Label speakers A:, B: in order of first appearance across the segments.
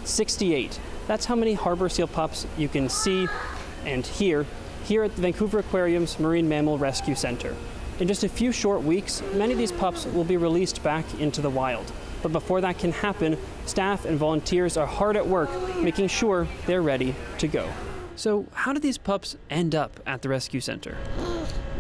A: 68. That's how many harbor seal pups you can see and hear here at the Vancouver Aquarium's Marine Mammal Rescue Center. In just a few short weeks, many of these pups will be released back into the wild. But before that can happen, staff and volunteers are hard at work making sure they're ready to go. So how do these pups end up at the rescue center?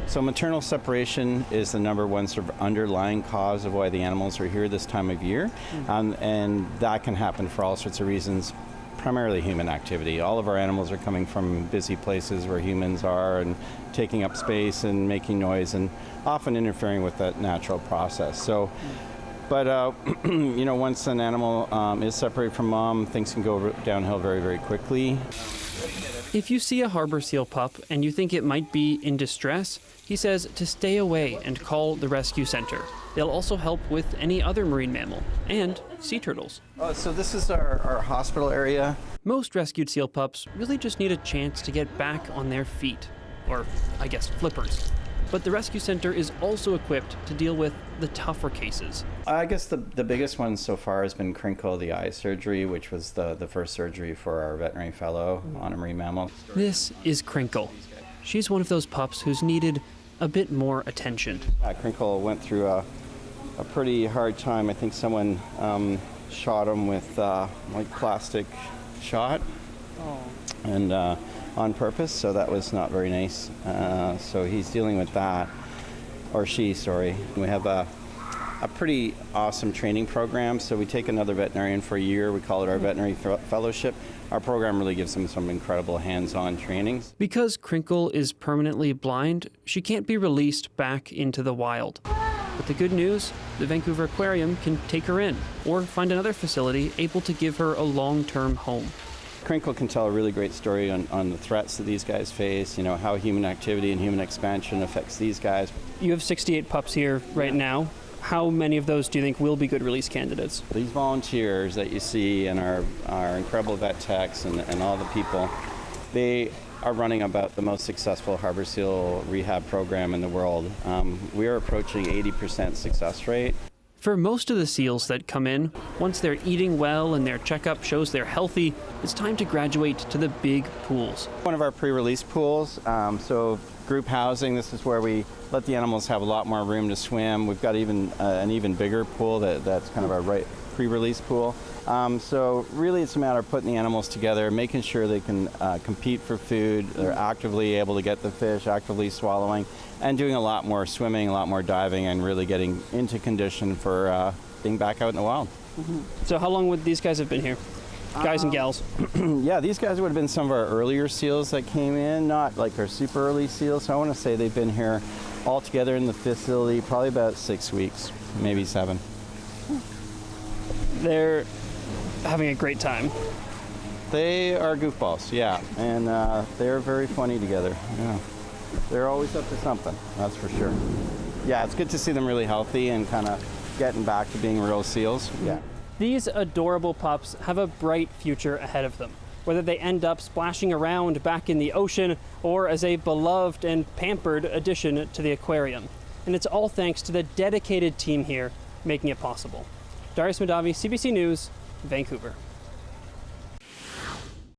B: So maternal separation is the number one sort of underlying cause of why the animals are here this time of year. And that can happen for all sorts of reasons, primarily human activity. All of our animals are coming from busy places where humans are and taking up space and making noise and often interfering with that natural process. So, but you know, once an animal is separated from mom, things can go downhill very, very quickly.
A: If you see a harbor seal pup and you think it might be in distress, he says to stay away and call the rescue center. They'll also help with any other marine mammal and sea turtles.
B: So this is our hospital area.
A: Most rescued seal pups really just need a chance to get back on their feet, or I guess flippers. But the rescue center is also equipped to deal with the tougher cases.
B: I guess the biggest one so far has been Crinkle, the eye surgery, which was the first surgery for our veterinary fellow on a marine mammal.
A: This is Crinkle. She's one of those pups who's needed a bit more attention.
B: Crinkle went through a pretty hard time. I think someone shot him with like plastic shot. And on purpose, so that was not very nice. So he's dealing with that, or she, sorry. We have a pretty awesome training program, so we take another veterinarian for a year. We call it our veterinary fellowship. Our program really gives them some incredible hands-on trainings.
A: Because Crinkle is permanently blind, she can't be released back into the wild. But the good news, the Vancouver Aquarium can take her in, or find another facility able to give her a long-term home.
B: Crinkle can tell a really great story on the threats that these guys face, you know, how human activity and human expansion affects these guys.
A: You have 68 pups here right now. How many of those do you think will be good release candidates?
B: These volunteers that you see and our incredible vet techs and all the people, they are running about the most successful harbor seal rehab program in the world. We are approaching 80% success rate.
A: For most of the seals that come in, once they're eating well and their checkup shows they're healthy, it's time to graduate to the big pools.
B: One of our pre-release pools, so group housing, this is where we let the animals have a lot more room to swim. We've got an even bigger pool that's kind of our pre-release pool. So really it's a matter of putting the animals together, making sure they can compete for food, they're actively able to get the fish, actively swallowing, and doing a lot more swimming, a lot more diving, and really getting into condition for being back out in the wild.
A: So how long would these guys have been here? Guys and gals?
B: Yeah, these guys would have been some of our earlier seals that came in, not like our super early seals. So I want to say they've been here all together in the facility probably about 6 weeks, maybe 7.
A: They're having a great time.
B: They are goofballs, yeah, and they're very funny together. Yeah, they're always up to something, that's for sure. Yeah, it's good to see them really healthy and kind of getting back to being real seals. Yeah.
A: These adorable pups have a bright future ahead of them, whether they end up splashing around back in the ocean or as a beloved and pampered addition to the aquarium. And it's all thanks to the dedicated team here making it possible. Darius Mahdavi, CBC News, Vancouver.